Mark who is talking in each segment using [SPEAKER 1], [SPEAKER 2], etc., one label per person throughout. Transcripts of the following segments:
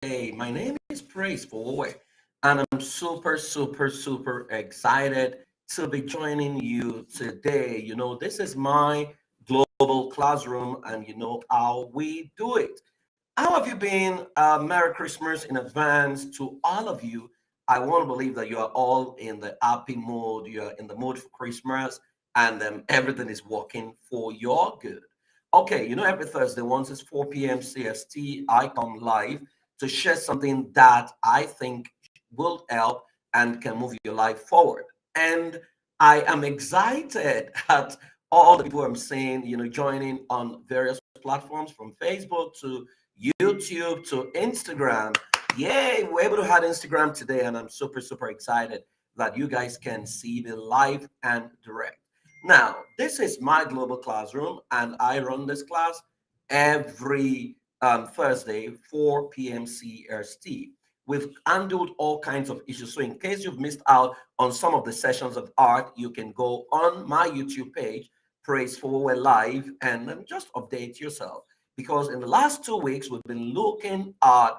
[SPEAKER 1] My name is Praise Forward, and I'm super excited to be joining you today. This is my global classroom, and you know how we do it. How have you been? Merry Christmas in advance to all of you. I want to believe that you are all in the happy mood, you're in the mood for Christmas, and everything is working for your good. Okay, every Thursday, once it's 4 p.m. CST, I come live to share something that I think will help and can move your life forward. And I am excited at all the people I'm seeing, joining on various platforms from Facebook to YouTube to Instagram. Yay, we're able to have Instagram today, and I'm super excited that you guys can see me live and direct. Now, this is my global classroom, and I run this class every Thursday, 4 p.m. CST. We've handled all kinds of issues. So, in case you've missed out on some of the sessions of art, you can go on my YouTube page, Praise Forward Live, and then just update yourself. Because in the last 2 weeks, we've been looking at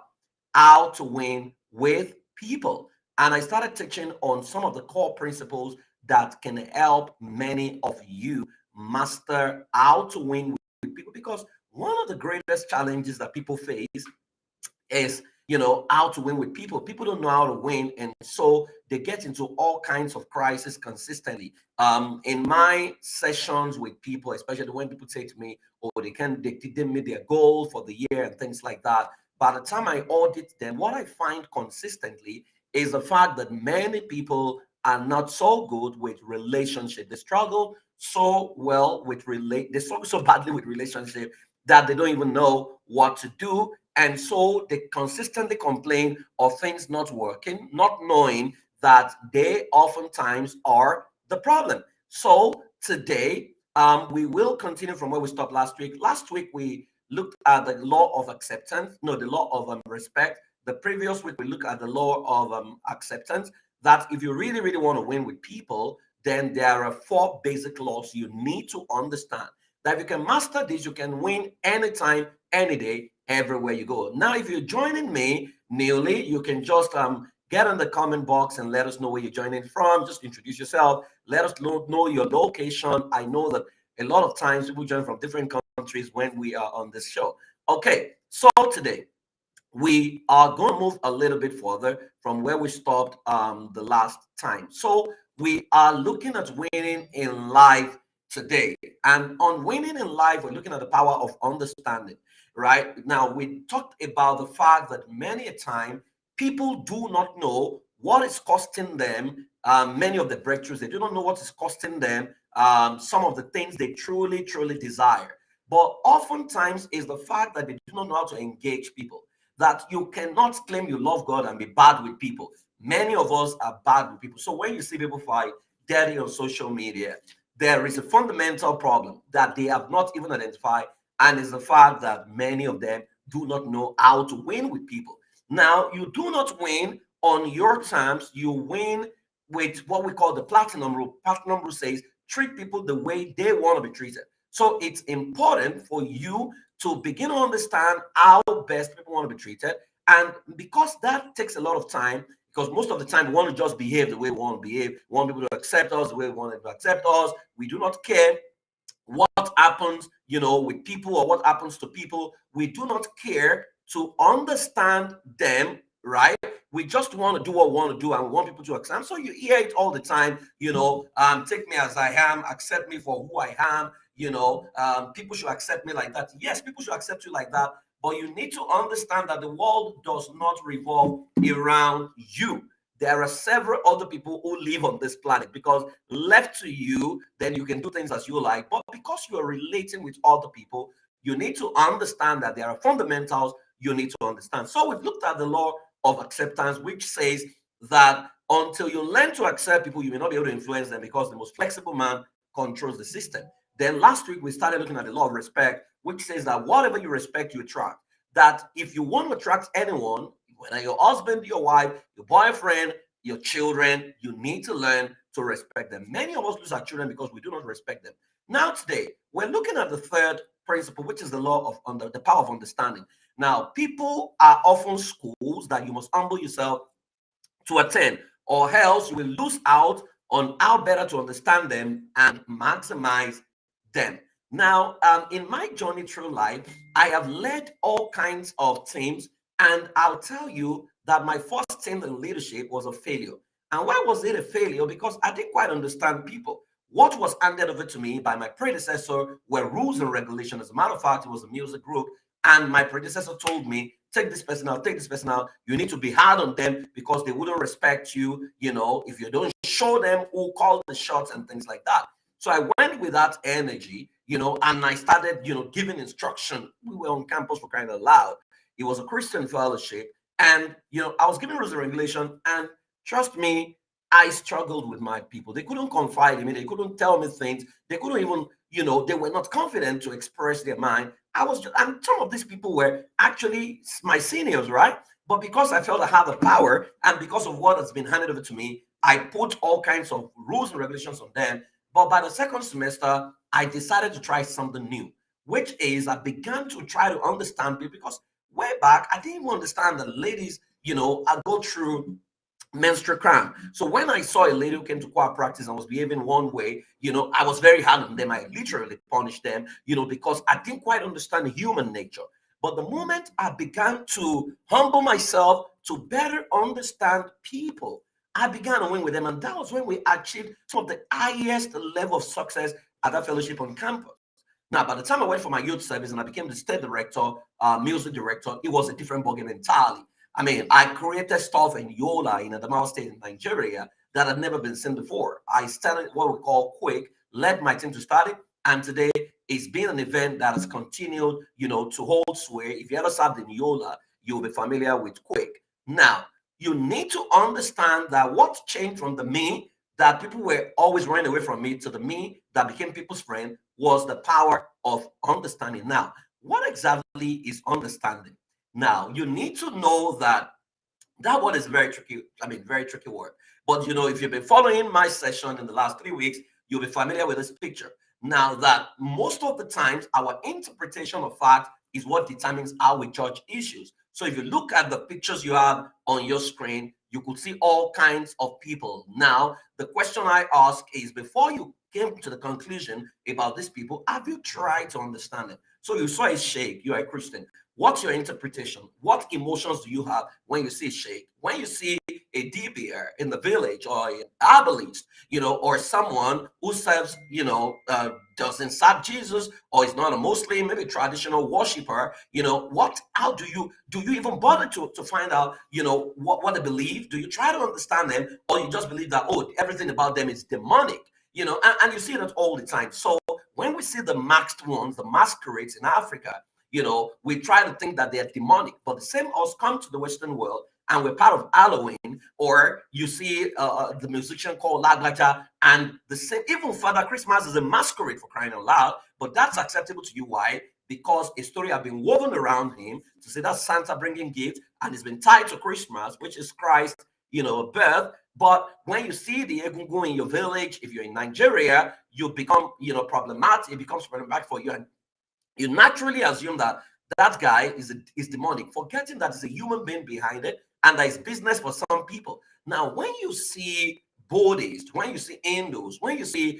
[SPEAKER 1] how to win with people. And I started teaching on some of the core principles that can help many of you master how to win with people. Because one of the greatest challenges that people face is how to win with people. People don't know how to win, and so they get into all kinds of crises consistently. In my sessions with people, especially when people say to me, oh, they didn't meet their goal for the year and things like that. By the time I audit them, what I find consistently is the fact that many people are not so good with relationship. They struggle so well with they struggle so badly with relationship that they don't even know what to do, and so they consistently complain of things not working, not knowing that they oftentimes are the problem. So today, we will continue from where we stopped last week. Last week, we looked at the law of acceptance, no, the law of respect. The previous week, we looked at the law of acceptance, that if you really want to win with people, then there are four basic laws you need to understand. That if you can master this, you can win anytime, any day, everywhere you go. Now, if you're joining me newly, you can just get in the comment box and let us know where you're joining from. Just introduce yourself. Let us know your location. I know that a lot of times people join from different countries when we are on this show. Okay, so today we are going to move a little bit further from where we stopped the last time. So we are looking at winning in life today. And on winning in life, we're looking at the power of understanding, right? Now, we talked about the fact that many a time people do not know what is costing them many of the breakthroughs. They do not know what is costing them some of the things they truly desire. But oftentimes is the fact that they do not know how to engage people, that you cannot claim you love God and be bad with people. Many of us are bad with people. So when you see people fight dirty on social media, there is a fundamental problem that they have not even identified, and it's the fact that many of them do not know how to win with people. Now, you do not win on your terms, you win with what we call the platinum rule. Platinum rule says treat people the way they want to be treated. So it's important for you to begin to understand how best people want to be treated. And because that takes a lot of time, because most of the time we want to just behave the way we want to behave, we want people to accept us the way we want them to accept us. We do not care what happens, with people or what happens to people. We do not care to understand them, right? We just want to do what we want to do, and we want people to accept. So you hear it all the time, take me as I am, accept me for who I am. People should accept me like that. Yes, people should accept you like that, but you need to understand that the world does not revolve around you. There are several other people who live on this planet, because left to you, then you can do things as you like. But because you are relating with other people, you need to understand that there are fundamentals you need to understand. So we've looked at the law of acceptance, which says that until you learn to accept people, you may not be able to influence them, because the most flexible man controls the system. Then last week, we started looking at the law of respect, which says that whatever you respect, you attract. That if you want to attract anyone, whether your husband, your wife, your boyfriend, your children, you need to learn to respect them. Many of us lose our children because we do not respect them. Now, today, we're looking at the third principle, which is the law of the power of understanding. Now, people are often schools that you must humble yourself to attend, or else you will lose out on how better to understand them and maximize them. Now, in my journey through life, I have led all kinds of teams, and I'll tell you that my first team in leadership was a failure. And why was it a failure? Because I didn't quite understand people. What was handed over to me by my predecessor were rules and regulations. As a matter of fact, it was a music group, and my predecessor told me, take this person out, take this person out. You need to be hard on them because they wouldn't respect you, if you don't show them who called the shots and things like that. So I went with that energy, and I started, giving instruction. We were on campus for crying out loud. It was a Christian fellowship. And, I was giving rules and regulation. And trust me, I struggled with my people. They couldn't confide in me. They couldn't tell me things. They couldn't even, they were not confident to express their mind. And some of these people were actually my seniors, right? But because I felt I had the power and because of what has been handed over to me, I put all kinds of rules and regulations on them. But by the second semester, I decided to try something new, which is I began to try to understand people, because way back, I didn't even understand that ladies, I go through menstrual cramp. So when I saw a lady who came to choir practice and was behaving one way, I was very hard on them. I literally punished them, because I didn't quite understand human nature. But the moment I began to humble myself to better understand people, I began to win with them. And that was when we achieved some of the highest level of success at that fellowship on campus. Now, by the time I went for my youth service and I became the state director, music director, it was a different ballgame entirely. I mean, I created stuff in Yola in Adamawa State in Nigeria that had never been seen before. I started what we call Quick, led my team to start it, and today it's been an event that has continued, to hold sway. If you ever served in Yola, you'll be familiar with Quick. Now, you need to understand that what changed from the me that people were always running away from me to the me that became people's friend was the power of understanding. Now, what exactly is understanding? Now, you need to know that word is very tricky. Very tricky word. But, if you've been following my session in the last 3 weeks, you'll be familiar with this picture. Now, that most of the times, our interpretation of fact is what determines how we judge issues. So if you look at the pictures you have on your screen, you could see all kinds of people. Now, the question I ask is, before you came to the conclusion about these people, have you tried to understand them? So you saw a sheikh, you are a Christian. What's your interpretation? What emotions do you have when you see a sheikh? When you see a dibia in the village, or an herbalist, or someone who serves, doesn't serve Jesus, or is not a Muslim, maybe traditional worshiper, how do you even bother to find out, what they believe? Do you try to understand them, or you just believe that, everything about them is demonic? And you see that all the time. So when we see the masked ones, the masquerades in Africa, we try to think that they are demonic, but the same us come to the Western world and we're part of Halloween, or you see the musician called Laglaja, and the same, even Father Christmas is a masquerade, for crying out loud, but that's acceptable to you. Why? Because a story has been woven around him to say that Santa bringing gifts, and it's been tied to Christmas, which is Christ, birth. But when you see the Egungun in your village, if you're in Nigeria, you become, problematic. It becomes problematic for you, and you naturally assume that guy is demonic, forgetting that it's a human being behind it, and that it's business for some people. Now, when you see Buddhists, when you see Hindus, when you see,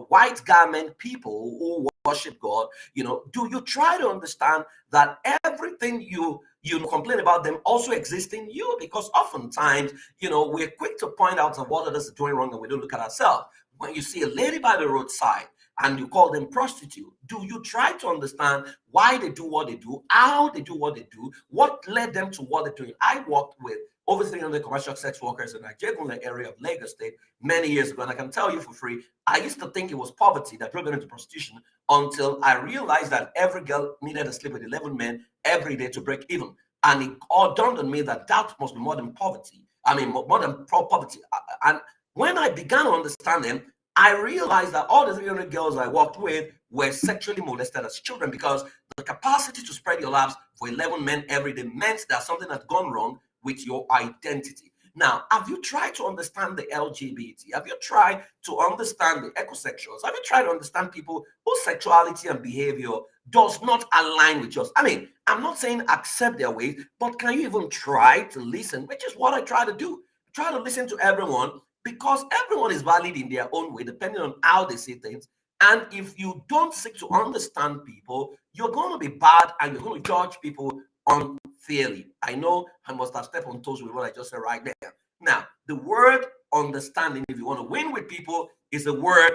[SPEAKER 1] white garment people who worship God, do you try to understand that everything you complain about them also exists in you? Because oftentimes, we're quick to point out what others are doing wrong and we don't look at ourselves. When you see a lady by the roadside and you call them prostitute, do you try to understand why they do what they do, how they do what they do, what led them to what they're doing? I worked with over 300 commercial sex workers in the Nigeria area of Lagos State many years ago, and I can tell you for free, I used to think it was poverty that drove them into prostitution, until I realized that every girl needed to sleep with 11 men every day to break even. And it all dawned on me that must be more than poverty. More than poverty. And when I began to understand them, I realized that all the 300 girls I worked with were sexually molested as children, because the capacity to spread your laps for 11 men every day meant that something had gone wrong with your identity. Now, have you tried to understand the LGBT? Have you tried to understand the ecosexuals? Have you tried to understand people whose sexuality and behavior does not align with yours? I mean, I'm not saying accept their ways, but can you even try to listen? Which is what I try to do. Try to listen to everyone, because everyone is valid in their own way, depending on how they see things. And if you don't seek to understand people, you're going to be bad and you're going to judge people unfairly. I know I must have stepped on toes with what I just said right there. Now, the word understanding, if you want to win with people, is a word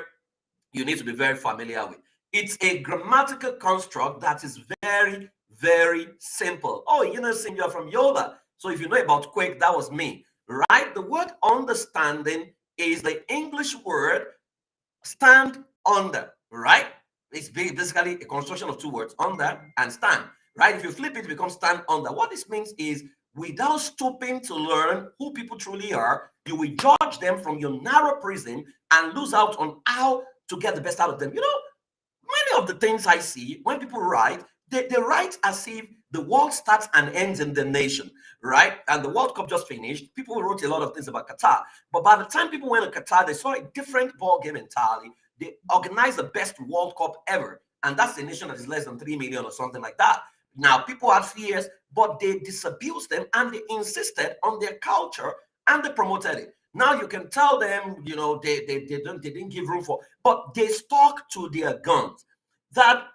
[SPEAKER 1] you need to be very familiar with. It's a grammatical construct that is very, very simple. Oh, you know, you're from Yola. So if you know about Quake, that was me, right? The word understanding is the English word stand under, right? It's basically a construction of two words, under and stand, right? If you flip it, it becomes stand under. What this means is, without stooping to learn who people truly are, you will judge them from your narrow prism and lose out on how to get the best out of them. You know, many of the things I see when people write, they write as if the world starts and ends in the nation, right? And the World Cup just finished. People wrote a lot of things about Qatar. But by the time people went to Qatar, they saw a different ball game entirely. They organized the best World Cup ever. And that's a nation that is less than 3 million or something like that. Now, people had fears, but they disabused them and they insisted on their culture and they promoted it. Now you can tell them, you know, they didn't give room for, but they stuck to their guns. That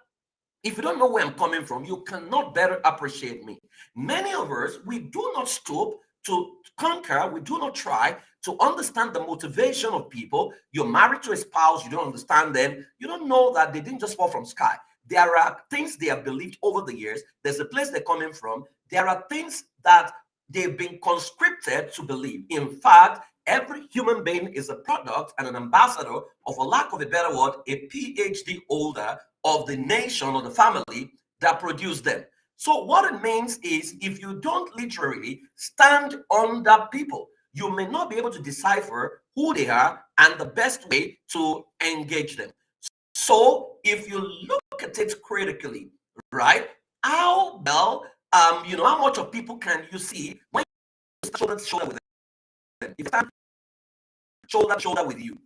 [SPEAKER 1] if you don't know where I'm coming from, you cannot better appreciate me. Many of us, we do not stoop to conquer, we do not try to understand the motivation of people. You're married to a spouse, you don't understand them, you don't know that they didn't just fall from sky. There are things they have believed over the years. There's a place they're coming from. There are things that they've been conscripted to believe. In fact, every human being is a product and an ambassador, of a lack of a better word, a PhD holder of the nation or the family that produced them. So what it means is, if you don't literally stand under people, you may not be able to decipher who they are and the best way to engage them. So if you look at it critically, right, how well, you know, how much of people can you see when you stand shoulder to shoulder with them? If you stand shoulder to shoulder with you,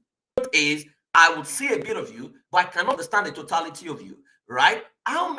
[SPEAKER 1] is I would see a bit of you, but I cannot understand the totality of you, right? How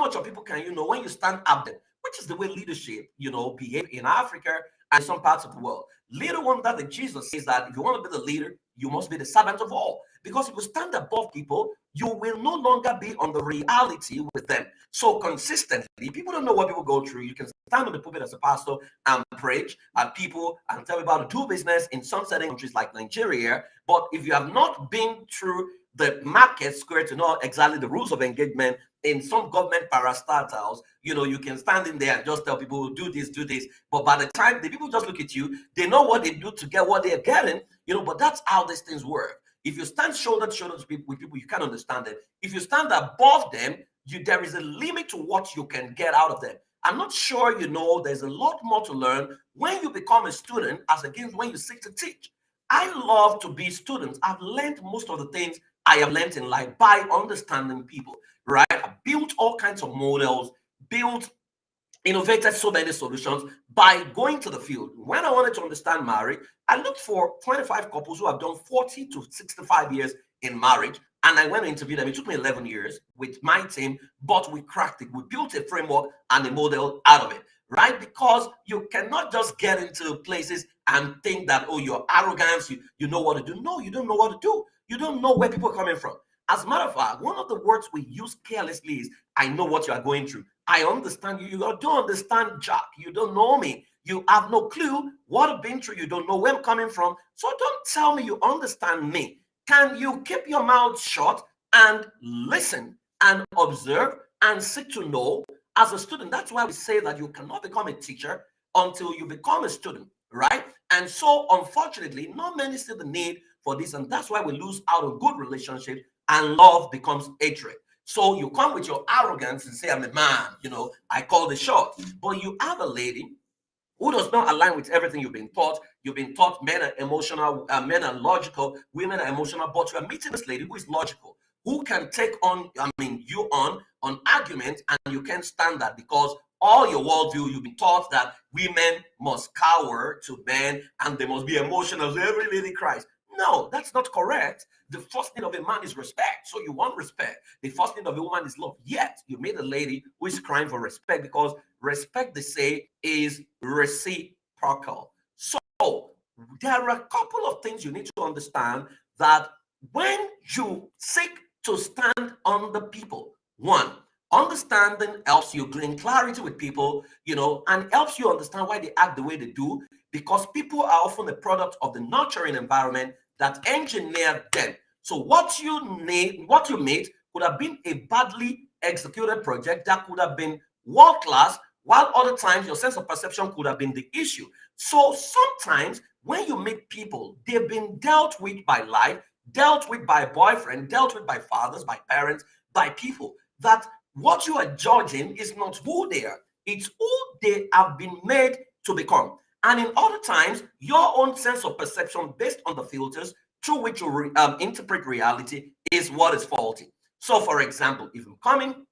[SPEAKER 1] much of people can you know when you stand up there? Which is the way leadership, you know, behave in Africa and some parts of the world. Little wonder that Jesus says that if you want to be the leader, you must be the servant of all. Because if you stand above people, you will no longer be on the reality with them. So consistently, people don't know what people go through. You can stand on the pulpit as a pastor and preach at people and tell people how to do business in some certain countries like Nigeria. But if you have not been through the market square to know exactly the rules of engagement in some government parastatals, you know, you can stand in there and just tell people, do this, do this. But by the time the people just look at you, they know what they do to get what they're getting, you know, but that's how these things work. If you stand shoulder to shoulder with people, you can't understand them. If you stand above them, there is a limit to what you can get out of them. I'm not sure you know there's a lot more to learn when you become a student as against when you seek to teach. I love to be students. I've learned most of the things I have learned in life by understanding people, right? I built all kinds of models, innovated so many solutions by going to the field. When I wanted to understand marriage, I looked for 25 couples who have done 40 to 65 years in marriage, and I went to interview them. It took me 11 years with my team, but we cracked it. We built a framework and a model out of it, right? Because you cannot just get into places and think that, oh, you're arrogant, you know what to do. No, you don't know what to do. You don't know where people are coming from. As a matter of fact, one of the words we use carelessly is, I know what you are going through. I understand you. You don't understand Jack. You don't know me. You have no clue what I've been through. You don't know where I'm coming from. So don't tell me you understand me. Can you keep your mouth shut and listen and observe and seek to know as a student? That's why we say that you cannot become a teacher until you become a student, right? And so, unfortunately, not many see the need for this, and that's why we lose out on good relationships and love becomes hatred. So you come with your arrogance and say, I'm a man, you know, I call the shots. But you have a lady who does not align with everything you've been taught. You've been taught men are emotional, men are logical, women are emotional, but you are meeting this lady who is logical, who can take on, you on argument, and you can't stand that because all your worldview, you've been taught that women must cower to men and they must be emotional. Every lady cries. No, that's not correct. The first need of a man is respect. So you want respect. The first need of a woman is love. Yet you made a lady who is crying for respect, because respect, they say, is reciprocal. So there are a couple of things you need to understand, that when you seek to stand on the people, one, understanding helps you gain clarity with people, and helps you understand why they act the way they do, because people are often a product of the nurturing environment that engineered them. So what you made could have been a badly executed project that could have been world class, while other times your sense of perception could have been the issue. So sometimes when you meet people, they've been dealt with by life, dealt with by boyfriend, dealt with by fathers, by parents, by people, that what you are judging is not who they are, it's who they have been made to become. And in other times, your own sense of perception based on the filters through which you interpret reality is what is faulty. So, for example, if I'm coming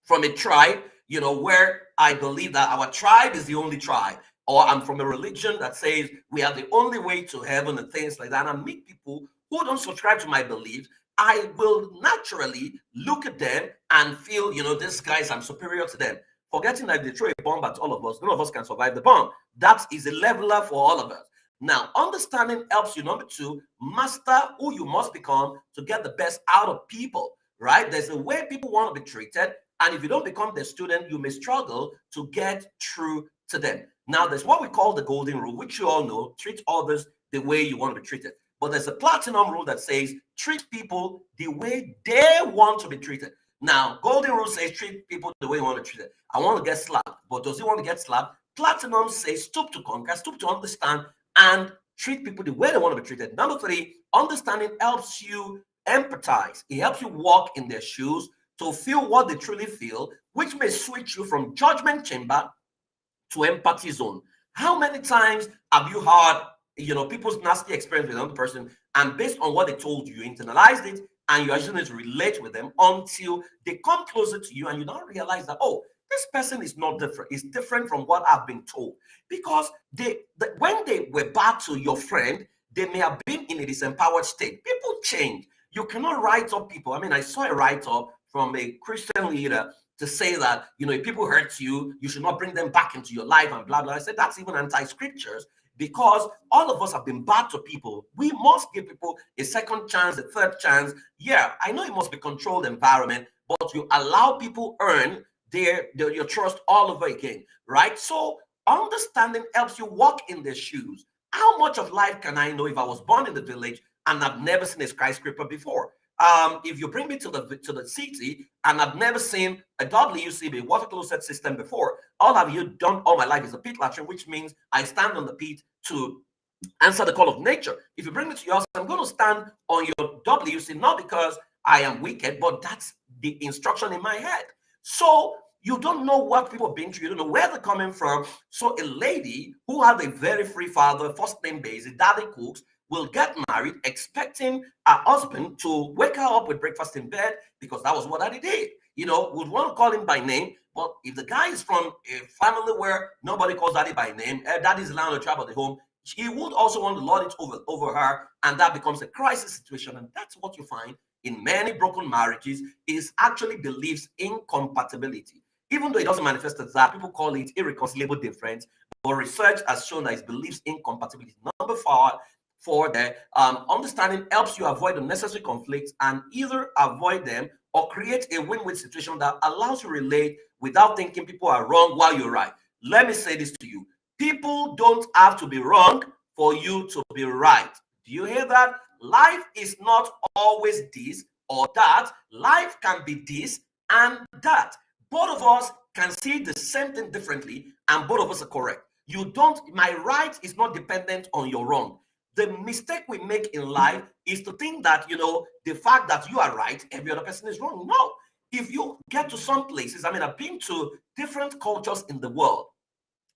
[SPEAKER 1] from a tribe, where I believe that our tribe is the only tribe, or I'm from a religion that says we are the only way to heaven and things like that, and I meet people who don't subscribe to my beliefs, I will naturally look at them and feel, these guys, I'm superior to them. Forgetting that if they throw a bomb at all of us, none of us can survive the bomb. That is a leveler for all of us. Now, understanding helps you, number two, master who you must become to get the best out of people, right? There's a way people want to be treated, and if you don't become their student, you may struggle to get through to them. Now, there's what we call the golden rule, which you all know: treat others the way you want to be treated. But there's a platinum rule that says treat people the way they want to be treated. Now, golden rule says treat people the way you want to be treated. I want to get slapped, but does he want to get slapped? Platinum says stoop to conquer, stoop to understand, and treat people the way they want to be treated. Number three, understanding helps you empathize. It helps you walk in their shoes to feel what they truly feel, which may switch you from judgment chamber to empathy zone. How many times have you heard, people's nasty experience with another person, and based on what they told you, you internalized it, and you actually need to relate with them until they come closer to you, and you now realize that, oh, this person is not different. It's different from what I've been told. Because when they were bad to your friend, they may have been in a disempowered state. People change. You cannot write up people. I mean, I saw a write-up from a Christian leader to say that, if people hurt you, you should not bring them back into your life and blah, blah. I said, that's even anti-scriptures, because all of us have been bad to people. We must give people a second chance, a third chance. Yeah, I know it must be controlled environment, but you allow people earn your trust all over again, right? So understanding helps you walk in their shoes. How much of life can I know if I was born in the village and I've never seen a skyscraper before? If you bring me to the city and I've never seen a WCB, water closet system before, all I've done all my life is a pit latrine, which means I stand on the pit to answer the call of nature. If you bring me to yours, I'm going to stand on your WC, not because I am wicked, but that's the instruction in my head. So you don't know what people have been through. You don't know where they're coming from. So a lady who had a very free father, first name basis, daddy cooks, will get married expecting her husband to wake her up with breakfast in bed, because that was what daddy did. Would want to call him by name. But if the guy is from a family where nobody calls daddy by name, daddy's the land of the tribe of the home, he would also want to lord it over her, and that becomes a crisis situation. And that's what you find in many broken marriages, is actually beliefs incompatibility. Even though it doesn't manifest as that, people call it irreconcilable difference. But research has shown that it's beliefs incompatibility. Number four, understanding helps you avoid unnecessary conflicts and either avoid them or create a win-win situation that allows you to relate without thinking people are wrong while you're right. Let me say this to you. People don't have to be wrong for you to be right. Do you hear that? Life is not always this or that. Life can be this and that. Both of us can see the same thing differently, and both of us are correct. My right is not dependent on your wrong. The mistake we make in life is to think that, the fact that you are right, every other person is wrong. No. If you get to some places, I've been to different cultures in the world,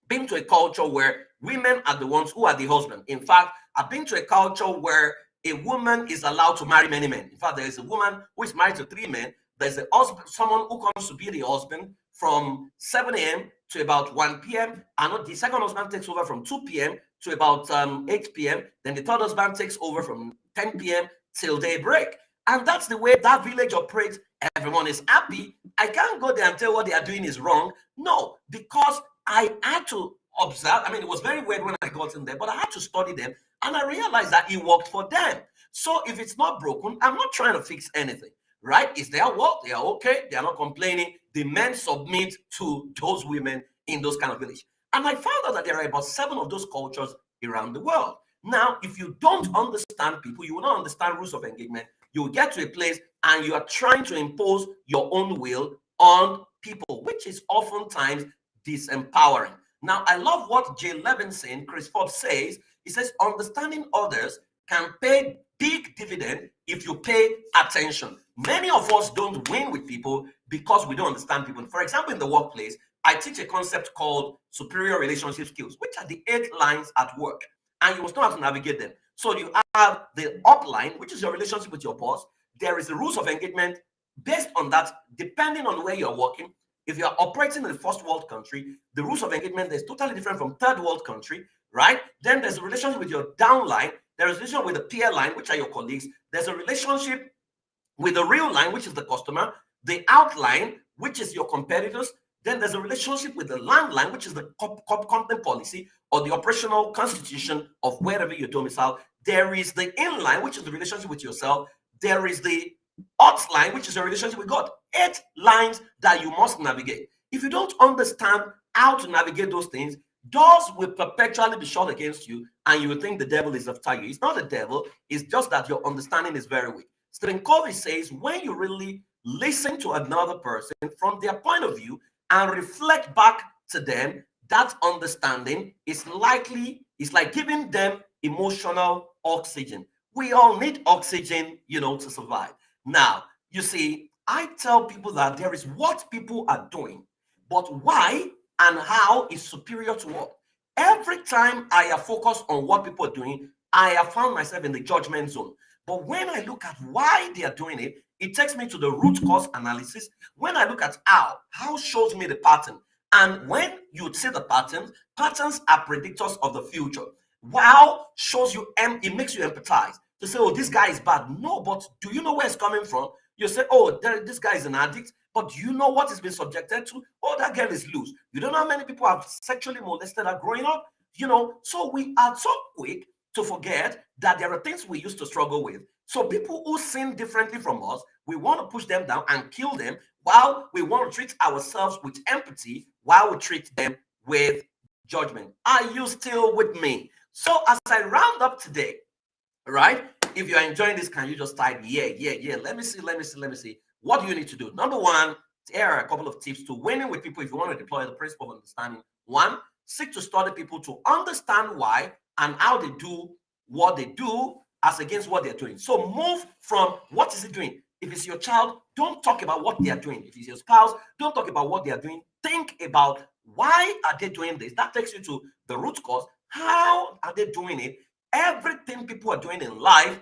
[SPEAKER 1] been to a culture where women are the ones who are the husband. In fact, I've been to a culture where a woman is allowed to marry many men. In fact, there is a woman who is married to 3 men. There's a husband, someone who comes to be the husband from 7 a.m. to about 1 p.m. And the second husband takes over from 2 p.m. to about 8 p.m. Then the third husband takes over from 10 p.m. till daybreak. And that's the way that village operates. Everyone is happy. I can't go there and tell what they are doing is wrong. No, because I had to observe. I mean, it was very weird when I got in there, but I had to study them. And I realized that it worked for them. So if it's not broken, I'm not trying to fix anything, right? It's their work. They are okay. They are not complaining. The men submit to those women in those kind of villages. And I found out that there are about 7 of those cultures around the world. Now, if you don't understand people, you will not understand rules of engagement. You will get to a place and you are trying to impose your own will on people, which is oftentimes disempowering. Now, I love what Jay Levinson, Chris Forbes says. He says, understanding others can pay big dividend if you pay attention. Many of us don't win with people because we don't understand people. For example, in the workplace, I teach a concept called superior relationship skills, which are the 8 lines at work, and you must know how to navigate them. So you have the upline, which is your relationship with your boss. There is the rules of engagement. Based on that, depending on where you're working, if you're operating in a first world country, the rules of engagement is totally different from third world country, right? Then there's a relationship with your downline. There's a relationship with the peer line, which are your colleagues. There's a relationship with the real line, which is the customer, the outline, which is your competitors. Then there's a relationship with the landline, which is the company policy or the operational constitution of wherever you're domiciled. There is the inline, which is the relationship with yourself. There is the outline, which is a relationship with God. 8 lines that you must navigate. If you don't understand how to navigate those things, doors will perpetually be shut against you, and you will think the devil is after you. It's not the devil, it's just that your understanding is very weak. Stephen Covey says, when you really listen to another person from their point of view and reflect back to them, that understanding is like giving them emotional oxygen. We all need oxygen, to survive. Now, you see, I tell people that there is what people are doing, but why and how is superior to what. Every time I have focused on what people are doing, I have found myself in the judgment zone. But when I look at why they are doing it, it takes me to the root cause analysis. When I look at how shows me the pattern. And when you see the patterns are predictors of the future. Wow shows you, it makes you empathize. To say, oh, this guy is bad. No, but do you know where it's coming from? You say, oh, this guy is an addict, but do you know what he's been subjected to? Oh, that girl is loose. You don't know how many people have sexually molested her growing up? So we are so quick to forget that there are things we used to struggle with. So people who sin differently from us, we want to push them down and kill them, while we want to treat ourselves with empathy, while we treat them with judgment. Are you still with me? So as I round up today, right? If you're enjoying this, can you just type, yeah. Let me see. What do you need to do? Number 1, here are a couple of tips to winning with people if you want to deploy the principle of understanding. 1, seek to study people to understand why and how they do what they do as against what they're doing. So move from what is he doing. If it's your child, don't talk about what they are doing. If it's your spouse, don't talk about what they are doing. Think about why are they doing this. That takes you to the root cause. How are they doing it? Everything people are doing in life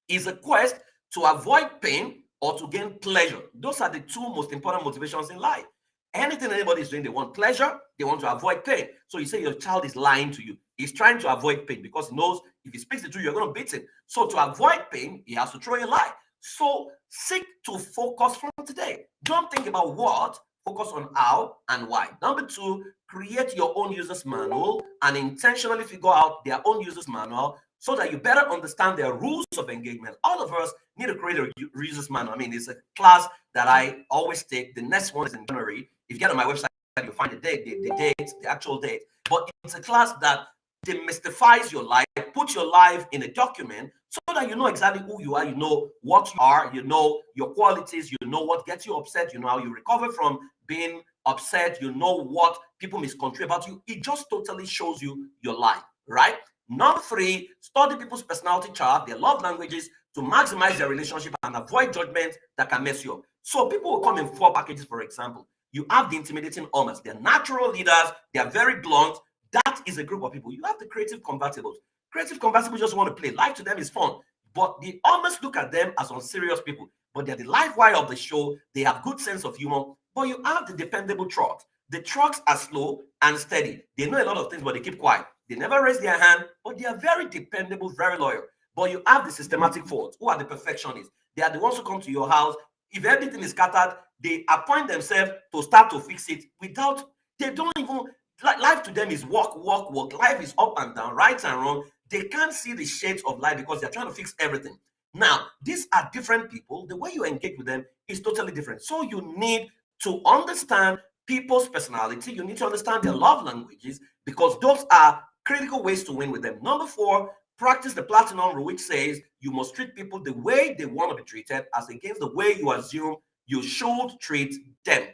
[SPEAKER 1] is a quest to avoid pain or to gain pleasure. Those are the 2 most important motivations in life. Anything anybody is doing, they want pleasure, they want to avoid pain. So you say your child is lying to you. He's trying to avoid pain because he knows if he speaks the truth, you're going to beat him. So to avoid pain, he has to throw a lie. So seek to focus from today. Don't think about what, focus on how and why. Number 2, create your own user's manual and intentionally figure out their own user's manual so that you better understand their rules of engagement. All of us need to create a user's manual. I mean, it's a class that I always take. The next one is in January. If you get on my website, you'll find the date, the actual date. But it's a class that demystifies your life, put your life in a document so that you know exactly who you are, you know what you are, you know your qualities, you know what gets you upset, you know how you recover from being upset, you know what people misconstrue about you. It just totally shows you your life, right? Number 3, study people's personality chart, their love languages to maximize their relationship and avoid judgment that can mess you up. So people will come in 4 packages, for example. You have the intimidating almas. They're natural leaders. They are very blunt. That is a group of people. You have the creative convertibles. Creative convertibles just want to play. Life to them is fun. But they almost look at them as unserious people. But they're the live wire of the show. They have good sense of humor. But you have the dependable trucks. The trucks are slow and steady. They know a lot of things, but they keep quiet. They never raise their hand, but they are very dependable, very loyal. But you have the systematic faults, who are the perfectionists. They are the ones who come to your house. If everything is scattered, they appoint themselves to start to fix it without, they don't even, life to them is walk, walk, walk. Life is up and down, right and wrong. They can't see the shades of life because they're trying to fix everything. Now, these are different people. The way you engage with them is totally different. So you need to understand people's personality. You need to understand their love languages because those are critical ways to win with them. Number 4, practice the platinum rule, which says you must treat people the way they want to be treated as against the way you assume you should treat them.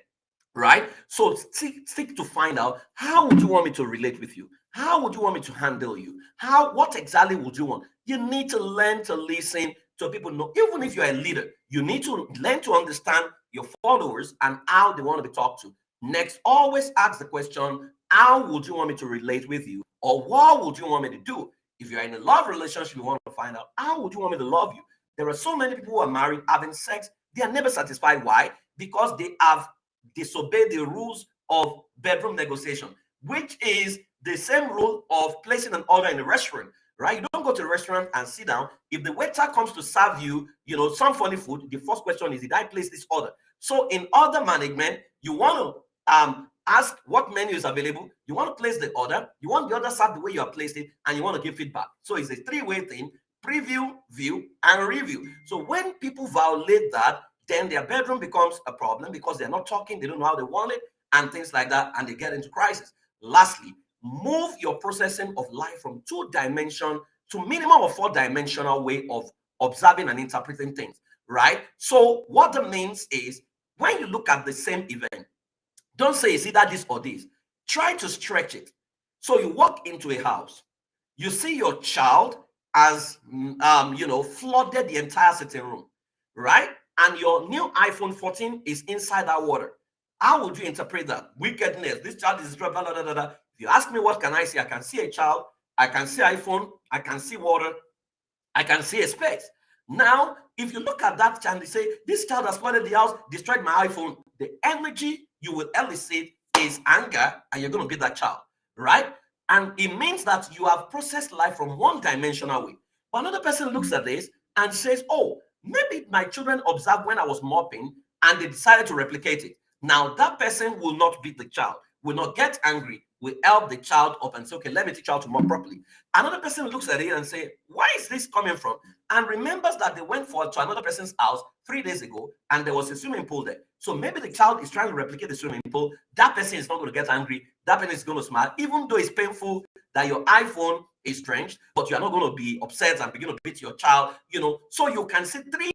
[SPEAKER 1] Right? So seek to find out, how would you want me to relate with you? How would you want me to handle you? What exactly would you want? You need to learn to listen to people. Know, even if you're a leader, you need to learn to understand your followers and how they want to be talked to. Next, always ask the question, how would you want me to relate with you? Or what would you want me to do? If you're in a love relationship, you want to find out, how would you want me to love you? There are so many people who are married, having sex. They are never satisfied. Why? Because they have disobeyed the rules of bedroom negotiation, which is the same rule of placing an order in a restaurant, right? You don't go to a restaurant and sit down. If the waiter comes to serve you, some funny food, the first question is, did I place this order? So in order management, you want to ask what menu is available. You want to place the order. You want the order served the way you have placed it, and you want to give feedback. So it's a 3-way thing: preview, view, and review. So when people violate that, then their bedroom becomes a problem because they're not talking, they don't know how they want it, and things like that, and they get into crisis. Lastly, move your processing of life from 2-dimension to minimum of 4-dimensional way of observing and interpreting things, right? So what that means is, when you look at the same event, don't say it's either this or this. Try to stretch it. So you walk into a house, you see your child has flooded the entire sitting room, right? And your new iPhone 14 is inside that water. How would you interpret that? Wickedness. This child is blah, blah, blah, blah, blah. If you ask me, what can I see? I can see a child. I can see iPhone. I can see water. I can see a space. Now, if you look at that child and say, this child has flooded the house, destroyed my iPhone, the energy you will elicit is anger, and you're going to be that child, right? And it means that you have processed life from 1-dimensional way. But another person looks at this and says, oh, maybe my children observed when I was mopping and they decided to replicate it. Now, that person will not beat the child, will not get angry, will help the child up and say, okay, let me teach child to mop properly. Another person looks at it and say, where is this coming from? And remembers that they went to another person's house 3 days ago and there was a swimming pool there. So maybe the child is trying to replicate the swimming pool. That person is not going to get angry. That person is going to smile, even though it's painful that your iPhone is drenched, but you are not going to be upset and begin to beat your child, So you can see 3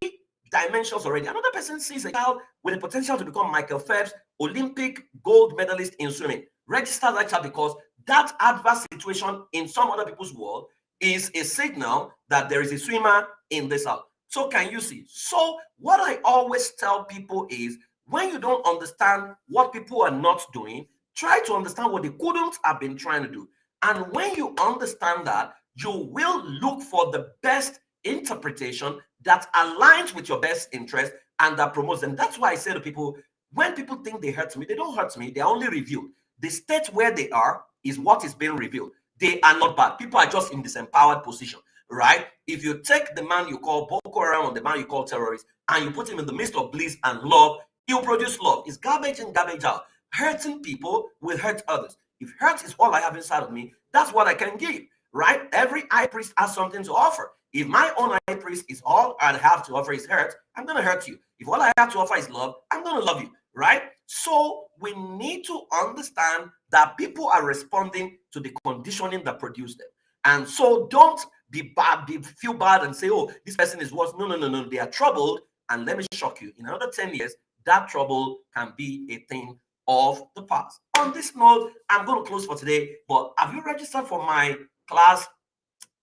[SPEAKER 1] dimensions already. Another person sees a child with the potential to become Michael Phelps, Olympic gold medalist in swimming. Register that child because that adverse situation in some other people's world is a signal that there is a swimmer in this house. So can you see? So what I always tell people is, when you don't understand what people are not doing, try to understand what they couldn't have been trying to do. And when you understand that, you will look for the best interpretation that aligns with your best interest and that promotes them. That's why I say to people, when people think they hurt me, they don't hurt me. They're only revealed. The state where they are is what is being revealed. They are not bad. People are just in disempowered position, right? If you take the man you call Boko Haram or the man you call terrorist and you put him in the midst of bliss and love, he'll produce love. It's garbage in, garbage out. Hurting people will hurt others. If hurt is all I have inside of me, that's what I can give, right? Every high priest has something to offer. If my own high priest is all I have to offer is hurt, I'm going to hurt you. If all I have to offer is love, I'm going to love you, right? So we need to understand that people are responding to the conditioning that produced them. And so don't be bad, feel bad and say, oh, this person is worse. No. They are troubled. And let me shock you. In another 10 years, that trouble can be a thing of the past. On this note, I'm going to close for today. But have you registered for my class?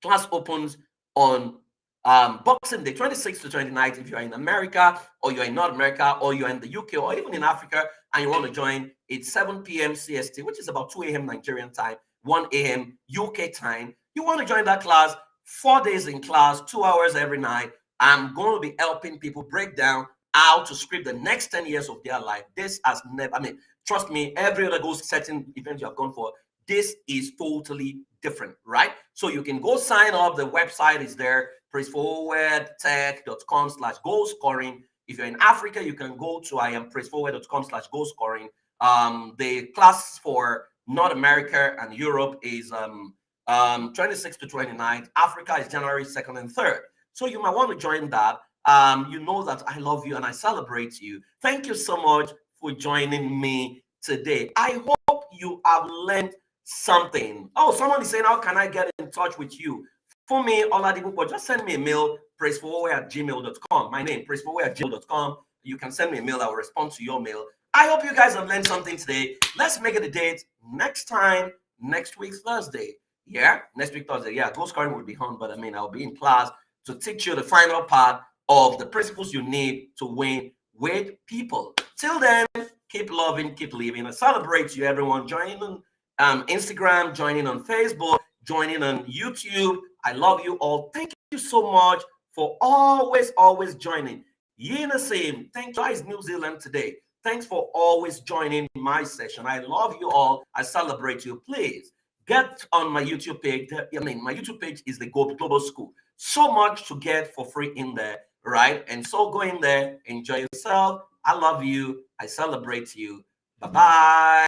[SPEAKER 1] Class opens on Boxing Day, 26th to 29th. If you're in America or you're in North America or you're in the UK or even in Africa and you want to join, it's 7 p.m. CST, which is about 2 a.m. Nigerian time, 1 a.m. UK time. You want to join that class, 4 days in class, 2 hours every night. I'm going to be helping people break down how to script the next 10 years of their life. This has never, I mean, trust me, every other goal setting event you have gone for, this is totally different, right? So you can go sign up. The website is there, praisforwardtech.com/goal scoring. If you're in Africa, you can go to praisforward.com/goal scoring. The class for North America and Europe is 26th to 29th. Africa is January 2nd and 3rd. So you might want to join that. You know that I love you and I celebrate you. Thank you so much for joining me today. I hope you have learned something. Oh, someone is saying, how can I get in touch with you? For me, Oladipupo, just send me a mail, praisforward@gmail.com. My name, praisforward@gmail.com. You can send me a mail. I will respond to your mail. I hope you guys have learned something today. Let's make it a date next time, next week, Thursday. Yeah, next week, Thursday. Yeah, goal scoring will be on, but I mean, I'll be in class to teach you the final part of the principles you need to win with people. Till then, keep loving, keep living. I celebrate you, everyone. Joining on Instagram, joining on Facebook, joining on YouTube. I love you all. Thank you so much for always joining. Yina same. Thank you guys, New Zealand today. Thanks for always joining my session. I love you all. I celebrate you. Please get on my YouTube page. I mean, my YouTube page is the Global School. So much to get for free in there, right? And so go in there, enjoy yourself. I love you. I celebrate you. Bye-bye.